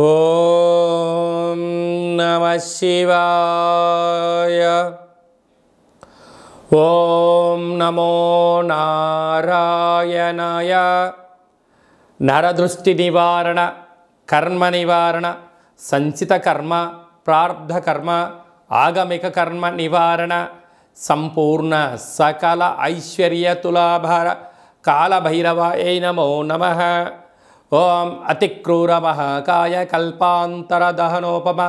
ఓం నమః శివాయ. ఓం నమో నారాయణాయ. నరదృష్టి నివారణ, కర్మ నివారణ, సంచిత కర్మ, ప్రారబ్ధ కర్మ, ఆగమిక కర్మ నివారణ, సంపూర్ణ సకల ఐశ్వర్య తులాభార కాళభైరవాయ నమో నమః. ఓం అతిక్రూర మహాకాయ కల్పాంతర దహనోపమ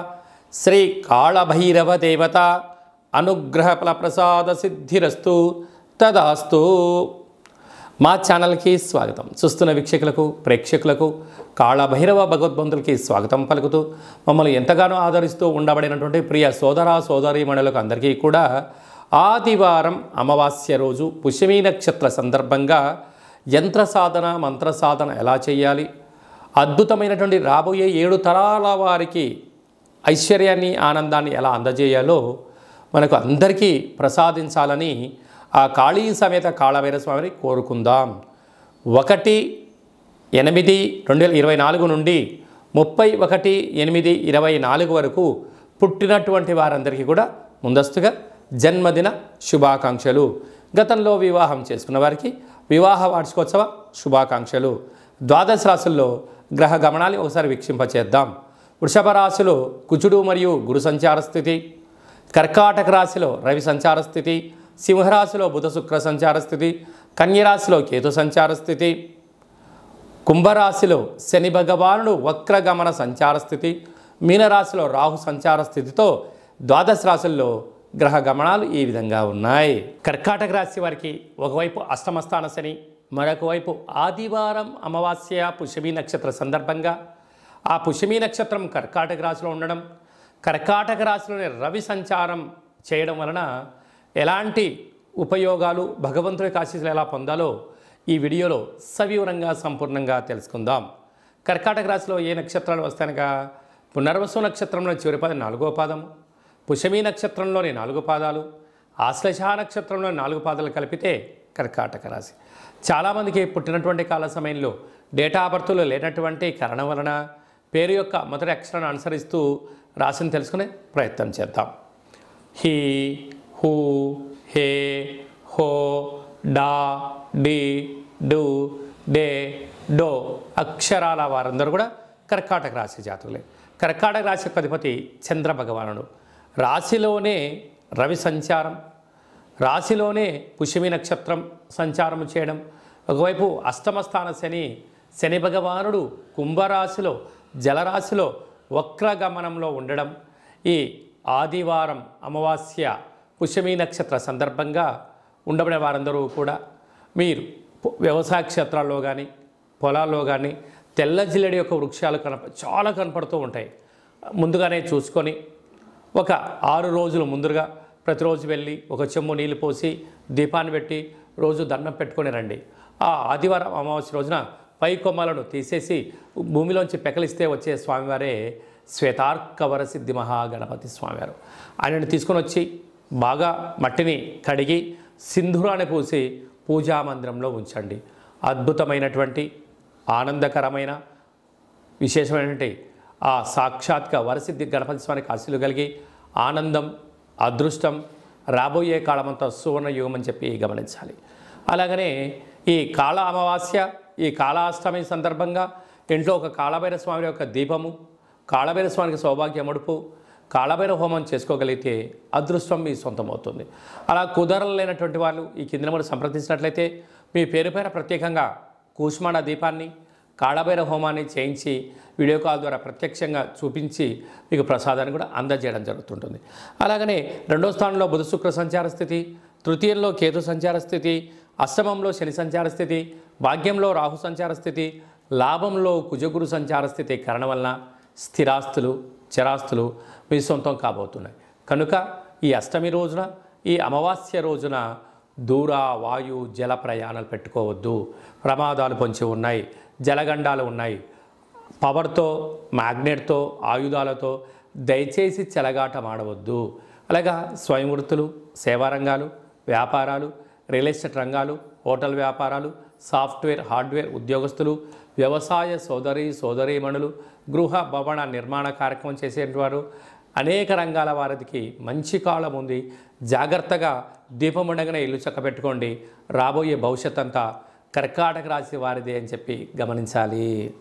శ్రీ కాళభైరవ దేవత అనుగ్రహ ఫల ప్రసాద సిద్ధిరస్తు తదాస్తు. మా ఛానల్కి స్వాగతం. చూస్తున్న వీక్షకులకు, ప్రేక్షకులకు, కాళభైరవ భగవద్బంధులకి స్వాగతం పలుకుతూ మమ్మల్ని ఎంతగానో ఆదరిస్తూ ఉండబడినటువంటి ప్రియ సోదర సోదరీమణులకు అందరికీ కూడా ఆదివారం అమావాస్య రోజు పుష్యమీ నక్షత్ర సందర్భంగా యంత్ర సాధన, మంత్ర సాధన ఎలా చేయాలి, అద్భుతమైనటువంటి రాబోయే 7 తరాల వారికి ఐశ్వర్యాన్ని, ఆనందాన్ని ఎలా అందజేయాలో మనకు అందరికీ ప్రసాదించాలని ఆ కాళీ సమేత కాళభైరవ స్వామిని కోరుకుందాం. 1/8/2024 నుండి 31/8/2024 వరకు పుట్టినటువంటి వారందరికీ కూడా ముందస్తుగా జన్మదిన శుభాకాంక్షలు. గతంలో వివాహం చేసుకున్న వారికి వివాహ వార్షికోత్సవ శుభాకాంక్షలు. ద్వాదశ రాశుల్లో గ్రహ గమనాన్ని ఒకసారి వీక్షింపచేద్దాం. వృషభ రాశిలో కుజుడు మరియు గురు సంచార స్థితి, కర్కాటక రాశిలో రవి సంచార స్థితి, సింహరాశిలో బుధ శుక్ర సంచార స్థితి, కన్యరాశిలో కేతు సంచార స్థితి, కుంభరాశిలో శని భగవానుడు వక్రగమన సంచార స్థితి, మీనరాశిలో రాహు సంచార స్థితితో ద్వాదశ రాశుల్లో గ్రహ గమనాలు ఈ విధంగా ఉన్నాయి. కర్కాటక రాశి వారికి ఒకవైపు అష్టమస్థాన శని, మరొక వైపు ఆదివారం అమావాస్య పుష్యమీ నక్షత్ర సందర్భంగా ఆ పుష్యమీ నక్షత్రం కర్కాటక రాశిలో ఉండడం, కర్కాటక రాశిలోని రవి సంచారం చేయడం వలన ఎలాంటి ఉపయోగాలు, భగవంతుడి ఆశీస్సులు ఎలా పొందాలో ఈ వీడియోలో సవివరంగా సంపూర్ణంగా తెలుసుకుందాం. కర్కాటక రాశిలో ఏ నక్షత్రాలు వస్తాయనగా పునర్వసు నక్షత్రంలో చివరి పాదం 4వ పాదము, పుష్యమీ నక్షత్రంలోని 4 పాదాలు, ఆశ్లేష నక్షత్రంలోని 4 పాదాలు కలిపితే కర్కాటక రాశి. చాలామందికి పుట్టినటువంటి కాల సమయంలో డేటా ఆఫ్ బర్త్లో లేనటువంటి కారణం వలన పేరు యొక్క మొదటి అక్షరాన్ని అనుసరిస్తూ రాశిని తెలుసుకునే ప్రయత్నం చేద్దాం. హీ, హూ, హే, హో, డా, డి, డు, డే, డో అక్షరాల వారందరూ కూడా కర్కాటక రాశి జాతకులే. కర్కాటక రాశి అధిపతి చంద్ర భగవానుడు. రాశిలోనే రవి సంచారం, రాశిలోనే పుష్యమీ నక్షత్రం సంచారం చేయడం, ఒకవైపు అష్టమస్థాన శని, శని భగవానుడు కుంభరాశిలో జలరాశిలో వక్రగమనంలో ఉండడం, ఈ ఆదివారం అమావాస్య పుష్యమీ నక్షత్ర సందర్భంగా ఉండబడే వారందరూ కూడా మీరు వ్యవసాయ క్షేత్రాల్లో కానీ పొలాల్లో కానీ తెల్ల జిల్లెడి యొక్క వృక్షాలు చాలా కనపడుతూ ఉంటాయి. ముందుగానే చూసుకొని ఒక 6 రోజులు ముందుగా ప్రతిరోజు వెళ్ళి ఒక చెంబు నీళ్ళు పోసి దీపాన్ని పెట్టి రోజు దండం పెట్టుకొని రండి. ఆ ఆదివారం అమావాస్య రోజున పై కొమ్మలను తీసేసి భూమిలోంచి పెకలిస్తే వచ్చే స్వామివారే శ్వేతార్కవర సిద్ధి మహాగణపతి స్వామివారు. ఆయనను తీసుకొని వచ్చి బాగా మట్టిని కడిగి సింధూరాన్ని పూసి పూజా మందిరంలో ఉంచండి. అద్భుతమైనటువంటి ఆనందకరమైన విశేషమైనటువంటి ఆ సాక్షాత్క వరసిద్ధి గణపతి స్వామికి ఆశీస్సులు కలిగి ఆనందం, అదృష్టం రాబోయే కాలమంతా సువర్ణ యుగం అని చెప్పి గమనించాలి. అలాగనే ఈ కాళ అమావాస్య, ఈ కాళాష్టమి సందర్భంగా ఇంట్లో ఒక కాళభైరవ స్వామి యొక్క దీపము, కాళభైరవ స్వామికి సౌభాగ్య మడుపు, కాళభైరవ హోమం చేసుకోగలిగితే అదృష్టం మీ సొంతమవుతుంది. అలా కుదరలేనటువంటి వాళ్ళు ఈ కింద నెంబర్ సంప్రదించినట్లయితే మీ పేరు పైన ప్రత్యేకంగా కూష్మాండ దీపాన్ని, కాళభైరవ హోమాన్ని చేయించి వీడియో కాల్ ద్వారా ప్రత్యక్షంగా చూపించి మీకు ప్రసాదాన్ని కూడా అందజేయడం జరుగుతుంటుంది. అలాగనే 2వ స్థానంలో బుధ శుక్ర సంచార స్థితి, తృతీయంలో కేతు సంచార స్థితి, అష్టమంలో శని సంచార స్థితి, భాగ్యంలో రాహు సంచార స్థితి, లాభంలో కుజగురు సంచార స్థితి కారణం వలన స్థిరాస్తులు, చరాస్తులు మీ సొంతం కాబోతున్నాయి. కనుక ఈ అష్టమి రోజున, ఈ అమావాస్య రోజున దూర వాయు జల ప్రయాణాలు పెట్టుకోవద్దు. ప్రమాదాలు పొంచి ఉన్నాయి, జలగండాలు ఉన్నాయి. పవర్తో, మ్యాగ్నెట్తో, ఆయుధాలతో దయచేసి చెలగాటం ఆడవద్దు. అలాగా స్వయం వృత్తులు, సేవా రంగాలు, వ్యాపారాలు, రియల్ ఎస్టేట్ రంగాలు, హోటల్ వ్యాపారాలు, సాఫ్ట్వేర్, హార్డ్వేర్ ఉద్యోగస్తులు, వ్యవసాయ సోదరీమణులు, గృహ భవన నిర్మాణ కార్యక్రమం చేసేవారు, అనేక రంగాల వారికి మంచి కాలం ఉంది. జాగ్రత్తగా దీపం ఉండగానే ఇల్లు చక్కబెట్టుకోండి. రాబోయే భవిష్యత్ అంతా కర్కాటక రాశి వారిదే అని చెప్పి గమనించాలి.